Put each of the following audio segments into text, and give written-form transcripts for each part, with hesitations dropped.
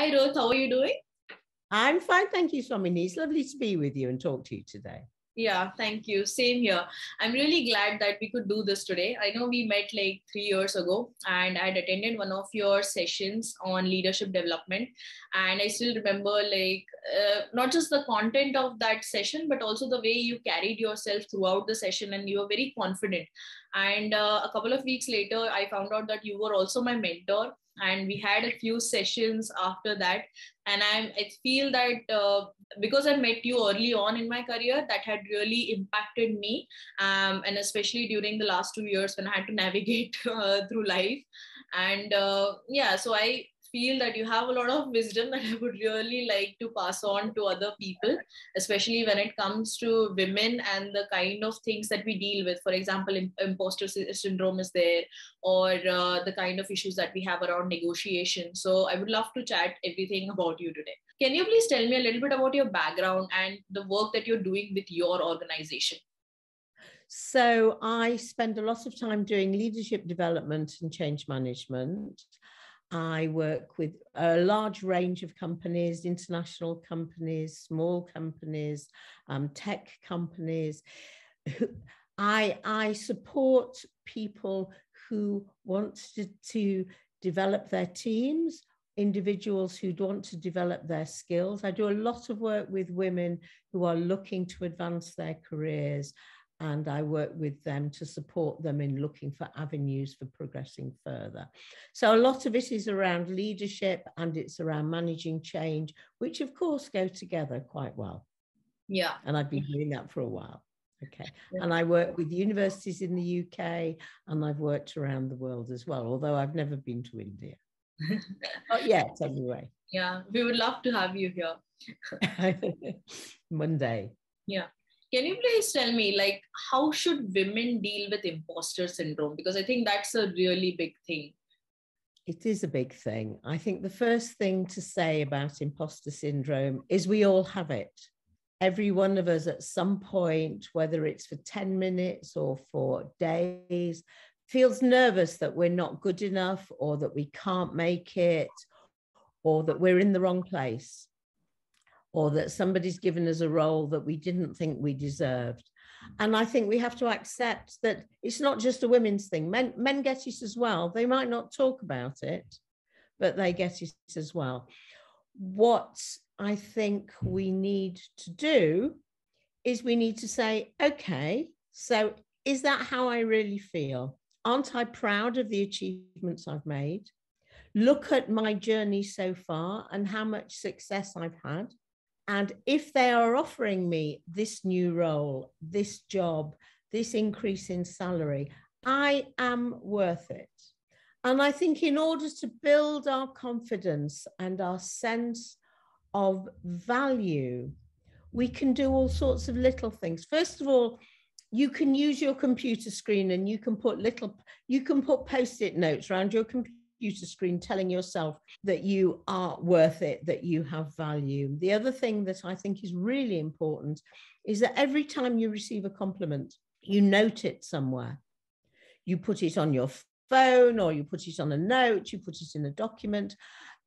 Hi, Ruth. How are you doing? I'm fine, thank you, Swamini. It's lovely to be with you and talk to you today. Yeah, thank you. Same here. I'm really glad that we could do this today. I know we met like 3 years ago, and I'd attended one of your sessions on leadership development. And I still remember not just the content of that session, but also the way you carried yourself throughout the session, and you were very confident. And a couple of weeks later, I found out that you were also my mentor. And we had a few sessions after that. And I feel that because I met you early on in my career, that had really impacted me. And especially during the last 2 years when I had to navigate through life. And yeah, so I feel that you have a lot of wisdom that I would really like to pass on to other people, especially when it comes to women and the kind of things that we deal with. For example, imposter syndrome is there, or the kind of issues that we have around negotiation. So I would love to chat everything about you today. Can you please tell me a little bit about your background and the work that you're doing with your organization? So I spend a lot of time doing leadership development and change management. I work with a large range of companies, international companies, small companies, tech companies. I support people who want to develop their teams, individuals who want to develop their skills. I do a lot of work with women who are looking to advance their careers, and I work with them to support them in looking for avenues for progressing further. So a lot of it is around leadership, and it's around managing change, which of course go together quite well. Yeah. And I've been doing that for a while. Okay. Yeah. And I work with universities in the UK, and I've worked around the world as well, although I've never been to India. Not yet, anyway. Yeah, we would love to have you here. Monday. Yeah. Can you please tell me, how should women deal with imposter syndrome? Because I think that's a really big thing. It is a big thing. I think the first thing to say about imposter syndrome is we all have it. Every one of us at some point, whether it's for 10 minutes or for days, feels nervous that we're not good enough, or that we can't make it, or that we're in the wrong place, or that somebody's given us a role that we didn't think we deserved. And I think we have to accept that it's not just a women's thing. Men get it as well. They might not talk about it, but they get it as well. What I think we need to do is we need to say, okay, so is that how I really feel? Aren't I proud of the achievements I've made? Look at my journey so far and how much success I've had. And if they are offering me this new role, this job, this increase in salary, I am worth it. And I think in order to build our confidence and our sense of value, we can do all sorts of little things. First of all, you can use your computer screen, and you can put post-it notes around your computer screen telling yourself that you are worth it, that you have value. The other thing that I think is really important is that every time you receive a compliment, you note it somewhere. You put it on your phone, or you put it on a note, you put it in a document.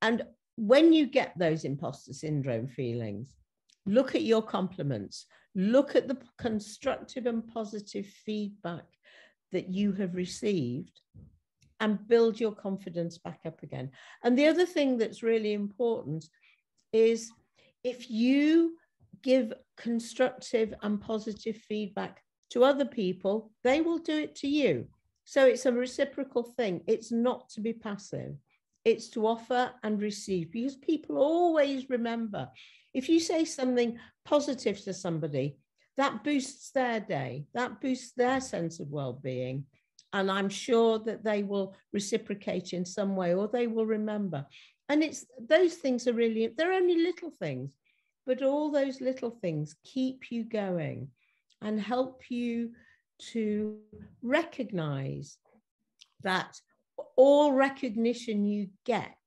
And when you get those imposter syndrome feelings, look at your compliments, look at the constructive and positive feedback that you have received, and build your confidence back up again. And the other thing that's really important is if you give constructive and positive feedback to other people, they will do it to you. So it's a reciprocal thing. It's not to be passive. It's to offer and receive, because people always remember. If you say something positive to somebody, that boosts their day, that boosts their sense of well-being. And I'm sure that they will reciprocate in some way, or they will remember. And those things are really, they're only little things, but all those little things keep you going and help you to recognize that all recognition you get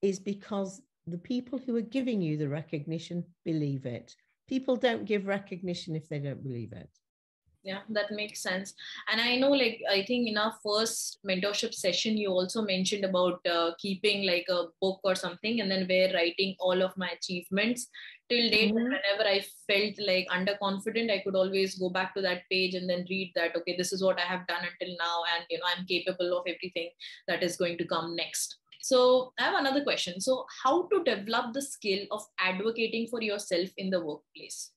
is because the people who are giving you the recognition believe it. People don't give recognition if they don't believe it. Yeah, that makes sense. And I know, like, I think in our first mentorship session, you also mentioned about keeping like a book or something, and then we're writing all of my achievements till date. Whenever I felt like underconfident, I could always go back to that page and then read that, okay, this is what I have done until now. And, I'm capable of everything that is going to come next. So I have another question. So how to develop the skill of advocating for yourself in the workplace?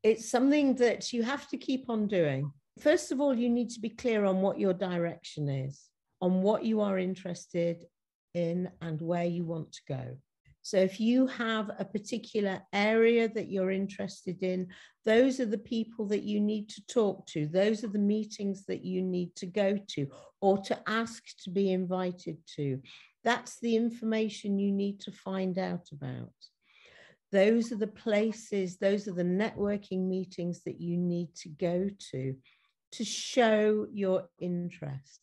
It's something that you have to keep on doing. First of all, you need to be clear on what your direction is, on what you are interested in and where you want to go. So if you have a particular area that you're interested in, those are the people that you need to talk to. Those are the meetings that you need to go to or to ask to be invited to. That's the information you need to find out about. Those are the places, those are the networking meetings that you need to go to show your interest.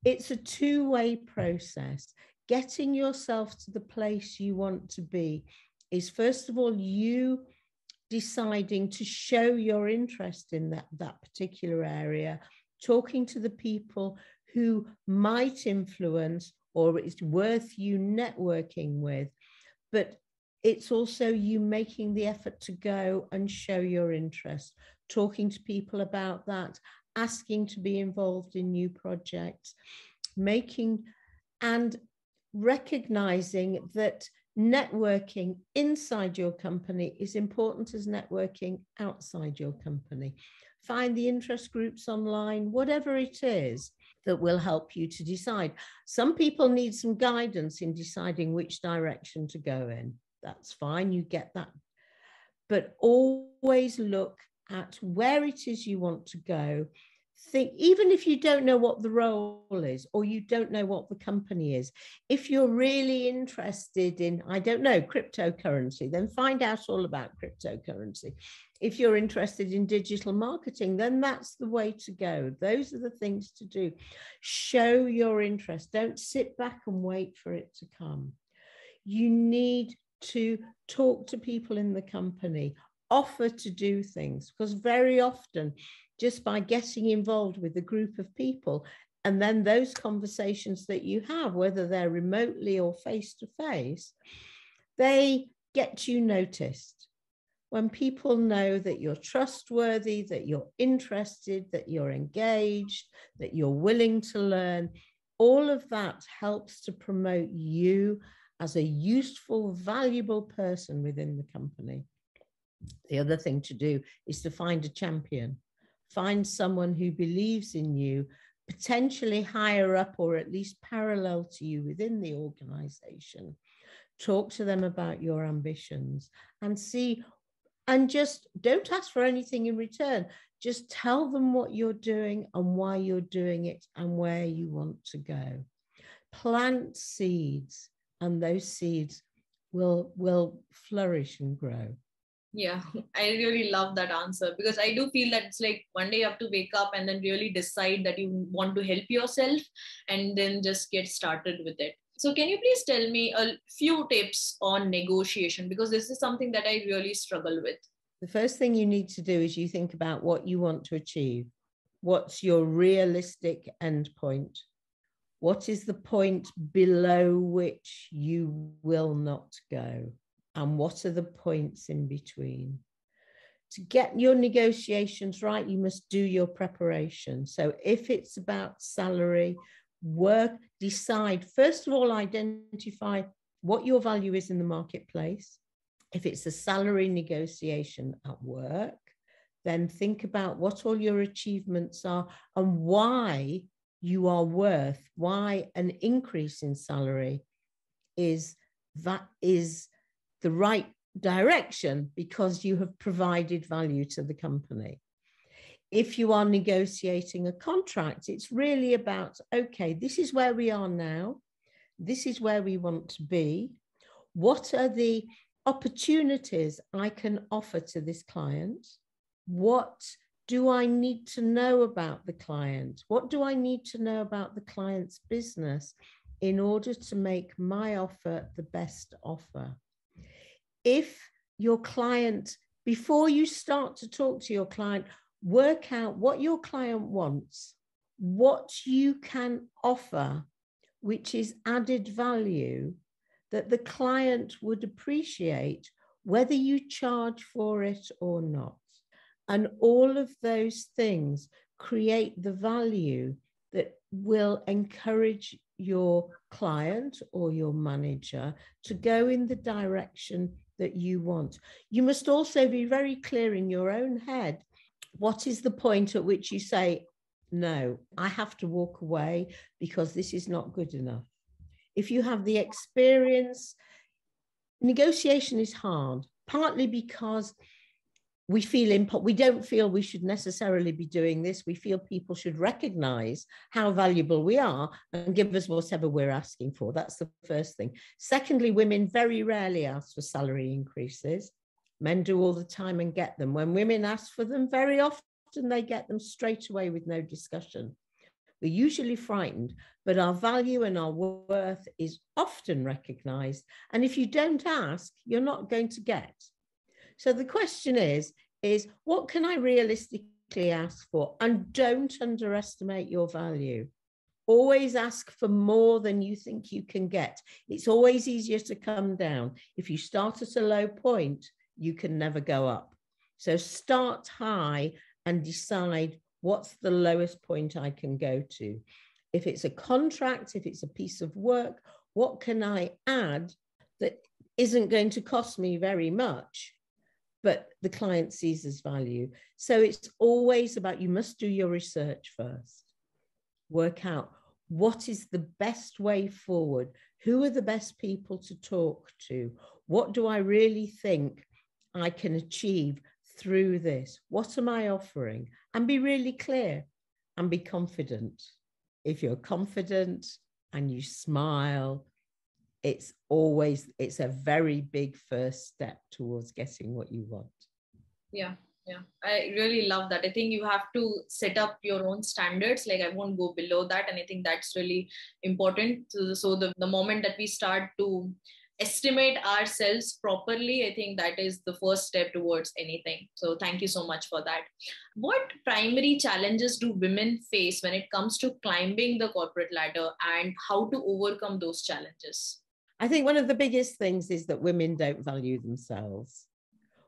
It's a two-way process. Getting yourself to the place you want to be is, first of all, you deciding to show your interest in that particular area, talking to the people who might influence or it's worth you networking with. But it's also you making the effort to go and show your interest, talking to people about that, asking to be involved in new projects, making and recognizing that networking inside your company is important as networking outside your company. Find the interest groups online, whatever it is that will help you to decide. Some people need some guidance in deciding which direction to go in. That's fine, you get that. But always look at where it is you want to go. Think, even if you don't know what the role is or you don't know what the company is, if you're really interested in, I don't know, cryptocurrency, then find out all about cryptocurrency. If you're interested in digital marketing, then that's the way to go. Those are the things to do. Show your interest. Don't sit back and wait for it to come. You need to talk to people in the company, offer to do things, because very often just by getting involved with a group of people and then those conversations that you have, whether they're remotely or face to face, they get you noticed. When people know that you're trustworthy, that you're interested, that you're engaged, that you're willing to learn, all of that helps to promote you as a useful, valuable person within the company. The other thing to do is to find a champion. Find someone who believes in you, potentially higher up or at least parallel to you within the organization. Talk to them about your ambitions and see, and just don't ask for anything in return. Just tell them what you're doing and why you're doing it and where you want to go. Plant seeds, and those seeds will flourish and grow. Yeah, I really love that answer, because I do feel that it's like one day you have to wake up and then really decide that you want to help yourself and then just get started with it. So can you please tell me a few tips on negotiation, because this is something that I really struggle with. The first thing you need to do is you think about what you want to achieve. What's your realistic endpoint? What is the point below which you will not go? And what are the points in between? To get your negotiations right, you must do your preparation. So if it's about salary, work, decide, first of all, identify what your value is in the marketplace. If it's a salary negotiation at work, then think about what all your achievements are and why you are worth, why an increase in salary is the right direction, because you have provided value to the company. If you are negotiating a contract, it's really about, okay, this is where we are now. This is where we want to be. What are the opportunities I can offer to this client? What do I need to know about the client? What do I need to know about the client's business in order to make my offer the best offer? If your client, before you start to talk to your client, Work out what your client wants, what you can offer, which is added value that the client would appreciate, whether you charge for it or not. And all of those things create the value that will encourage your client or your manager to go in the direction that you want. You must also be very clear in your own head. What is the point at which you say, no, I have to walk away because this is not good enough? If you have the experience, negotiation is hard, partly because we don't feel we should necessarily be doing this. We feel people should recognize how valuable we are and give us whatever we're asking for. That's the first thing. Secondly, women very rarely ask for salary increases. Men do all the time and get them. When women ask for them, very often they get them straight away with no discussion. We're usually frightened, but our value and our worth is often recognized. And if you don't ask, you're not going to get. So the question is what can I realistically ask for? And don't underestimate your value. Always ask for more than you think you can get. It's always easier to come down. If you start at a low point, you can never go up. So start high and decide what's the lowest point I can go to. If it's a contract, if it's a piece of work, what can I add that isn't going to cost me very much, but the client sees as value? So it's always about, you must do your research first. Work out what is the best way forward. Who are the best people to talk to? What do I really think I can achieve through this? What am I offering? And be really clear and be confident. If you're confident and you smile, it's a very big first step towards getting what you want. Yeah. I really love that. I think you have to set up your own standards. Like, I won't go below that. And I think that's really important. So the moment that we start to estimate ourselves properly, I think that is the first step towards anything. So thank you so much for that. What primary challenges do women face when it comes to climbing the corporate ladder, and how to overcome those challenges? I think one of the biggest things is that women don't value themselves.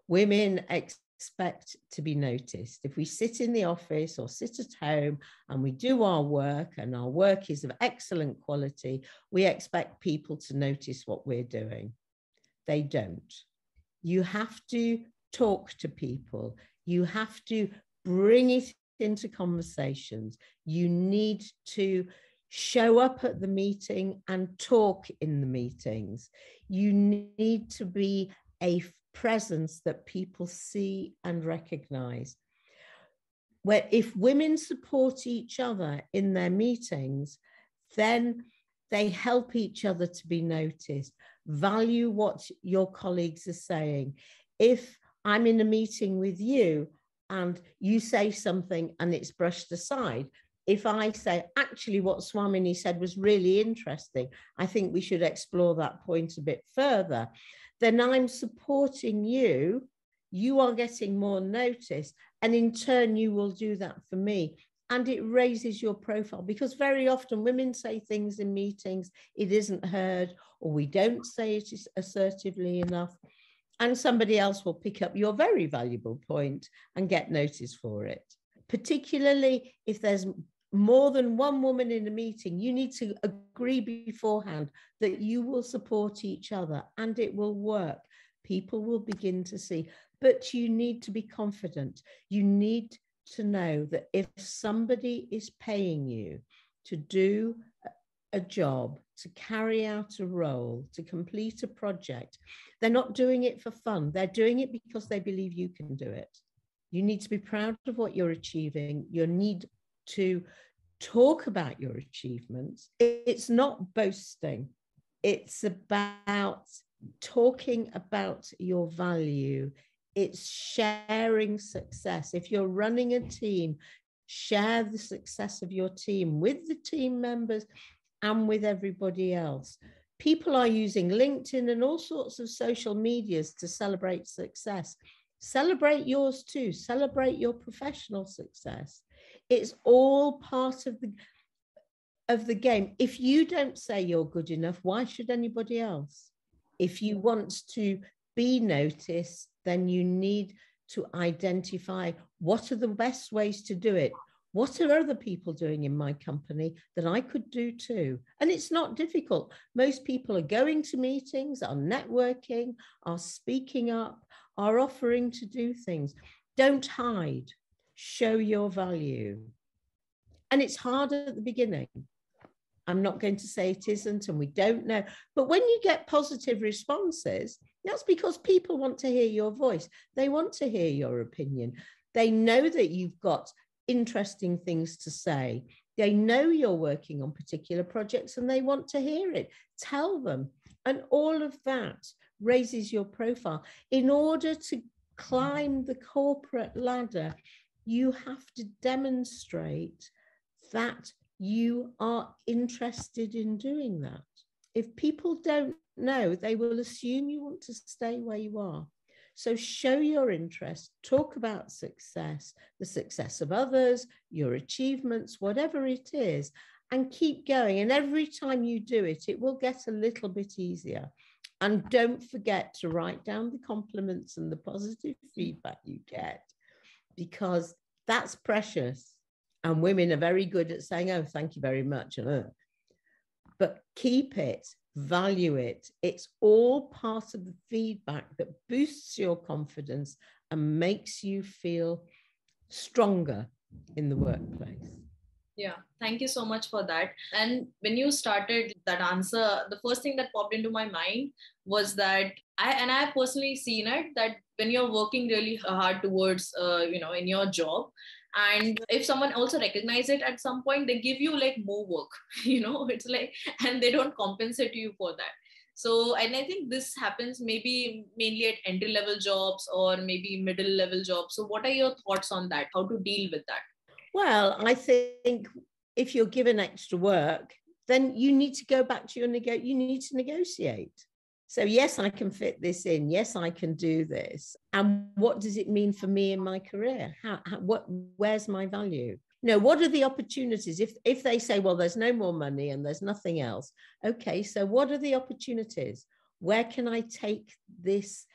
Women expect to be noticed. If we sit in the office or sit at home and we do our work and our work is of excellent quality, we expect people to notice what we're doing. They don't. You have to talk to people. You have to bring it into conversations. You need to show up at the meeting and talk in the meetings. You need to be a presence that people see and recognize. Where if women support each other in their meetings, then they help each other to be noticed. Value what your colleagues are saying. If I'm in a meeting with you and you say something and it's brushed aside, if I say, actually, what Swamini said was really interesting, I think we should explore that point a bit further, then I'm supporting you. You are getting more notice. And in turn, you will do that for me. And it raises your profile, because very often women say things in meetings, it isn't heard, or we don't say it assertively enough. And somebody else will pick up your very valuable point and get notice for it. Particularly if there's more than one woman in a meeting, you need to agree beforehand that you will support each other and it will work. People will begin to see, but you need to be confident. You need to know that if somebody is paying you to do a job, to carry out a role, to complete a project, they're not doing it for fun. They're doing it because they believe you can do it. You need to be proud of what you're achieving. You need to talk about your achievements. It's not boasting. It's about talking about your value. It's sharing success. If you're running a team, share the success of your team with the team members and with everybody else. People are using LinkedIn and all sorts of social medias to celebrate success. Celebrate yours too. Celebrate your professional success. It's all part of the game. If you don't say you're good enough, why should anybody else? If you want to be noticed, then you need to identify what are the best ways to do it. What are other people doing in my company that I could do too? And it's not difficult. Most people are going to meetings, are networking, are speaking up, are offering to do things. Don't hide. Show your value. And it's hard at the beginning. I'm not going to say it isn't, and we don't know. But when you get positive responses, that's because people want to hear your voice. They want to hear your opinion. They know that you've got interesting things to say. They know you're working on particular projects and they want to hear it. Tell them. And all of that raises your profile. In order to climb the corporate ladder, you have to demonstrate that you are interested in doing that. If people don't know, they will assume you want to stay where you are. So show your interest, talk about success, the success of others, your achievements, whatever it is, and keep going. And every time you do it, it will get a little bit easier. And don't forget to write down the compliments and the positive feedback you get, because that's precious. And women are very good at saying, oh, thank you very much. But keep it, value it. It's all part of the feedback that boosts your confidence and makes you feel stronger in the workplace. Yeah, thank you so much for that. And when you started that answer, the first thing that popped into my mind was that I've personally seen it, that when you're working really hard towards, in your job, and if someone also recognizes it at some point, they give you like more work, it's like, and they don't compensate you for that. So, and I think this happens maybe mainly at entry level jobs or maybe middle level jobs. So what are your thoughts on that? How to deal with that? Well, I think if you're given extra work, then you need to go back to you need to negotiate. So yes, I can fit this in. Yes, I can do this. And what does it mean for me in my career? Where's my value? What are the opportunities? If they say, well, there's no more money and there's nothing else. Okay, so what are the opportunities? Where can I take this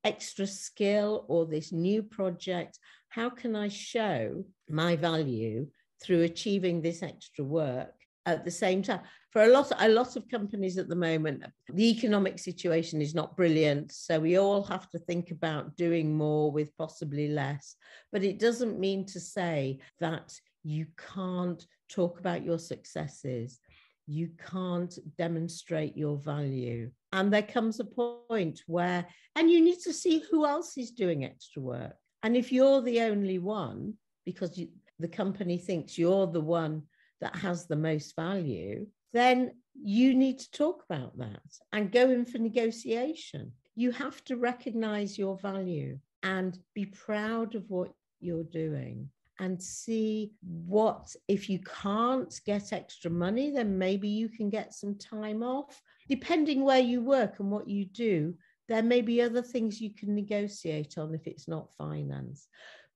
extra skill or this new project? How can I show my value through achieving this extra work at the same time? For a lot of companies at the moment, the economic situation is not brilliant. So we all have to think about doing more with possibly less. But it doesn't mean to say that you can't talk about your successes. You can't demonstrate your value. And there comes a point where, and you need to see who else is doing extra work. And if you're the only one, because the company thinks you're the one that has the most value, then you need to talk about that and go in for negotiation. You have to recognize your value and be proud of what you're doing and see what, if you can't get extra money, then maybe you can get some time off. Depending where you work and what you do, there may be other things you can negotiate on if it's not finance.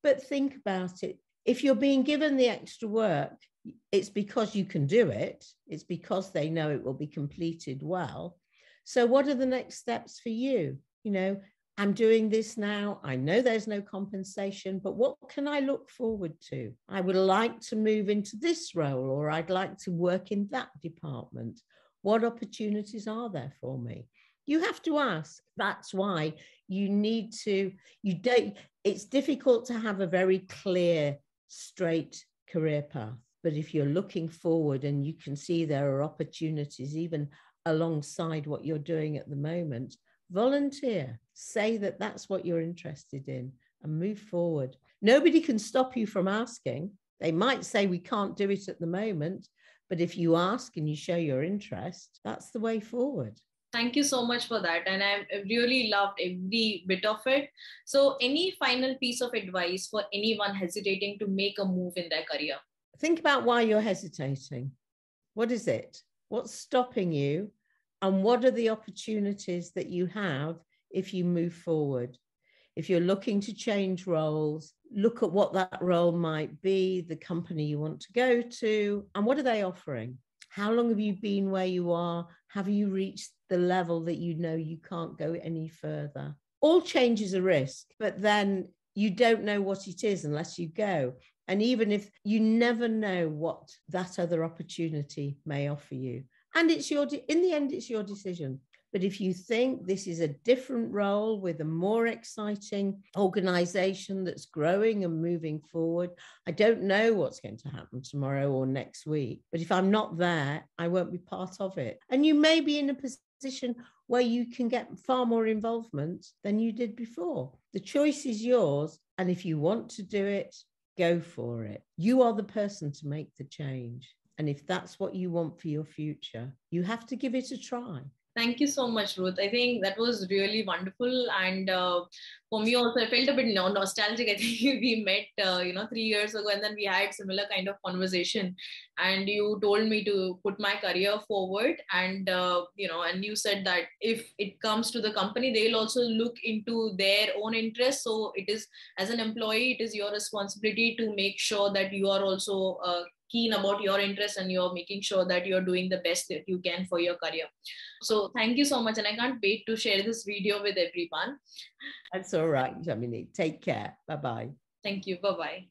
But think about it. If you're being given the extra work, it's because you can do it. It's because they know it will be completed well. So what are the next steps for you? I'm doing this now. I know there's no compensation, but what can I look forward to? I would like to move into this role, or I'd like to work in that department. What opportunities are there for me? You have to ask. That's why it's difficult to have a very clear, straight career path. But if you're looking forward and you can see there are opportunities even alongside what you're doing at the moment, volunteer, say that that's what you're interested in and move forward. Nobody can stop you from asking. They might say we can't do it at the moment, but if you ask and you show your interest, that's the way forward. Thank you so much for that. And I really loved every bit of it. So any final piece of advice for anyone hesitating to make a move in their career? Think about why you're hesitating. What is it? What's stopping you? And what are the opportunities that you have if you move forward? If you're looking to change roles, look at what that role might be, the company you want to go to, and what are they offering? How long have you been where you are? Have you reached the level that you know you can't go any further? All change is a risk, but then you don't know what it is unless you go. And even if you never know what that other opportunity may offer you. And it's in the end, it's your decision. But if you think this is a different role with a more exciting organization that's growing and moving forward, I don't know what's going to happen tomorrow or next week. But if I'm not there, I won't be part of it. And you may be in a position where you can get far more involvement than you did before. The choice is yours. And if you want to do it, go for it. You are the person to make the change. And if that's what you want for your future, you have to give it a try. Thank you so much, Ruth. I think that was really wonderful. And for me also, I felt a bit nostalgic. I think we met, 3 years ago, and then we had similar kind of conversation. And you told me to put my career forward. And, and you said that if it comes to the company, they'll also look into their own interests. So it is, as an employee, it is your responsibility to make sure that you are also keen about your interests and you're making sure that you're doing the best that you can for your career. So thank you so much. And I can't wait to share this video with everyone. That's all right, Swamini. Take care. Bye-bye. Thank you. Bye-bye.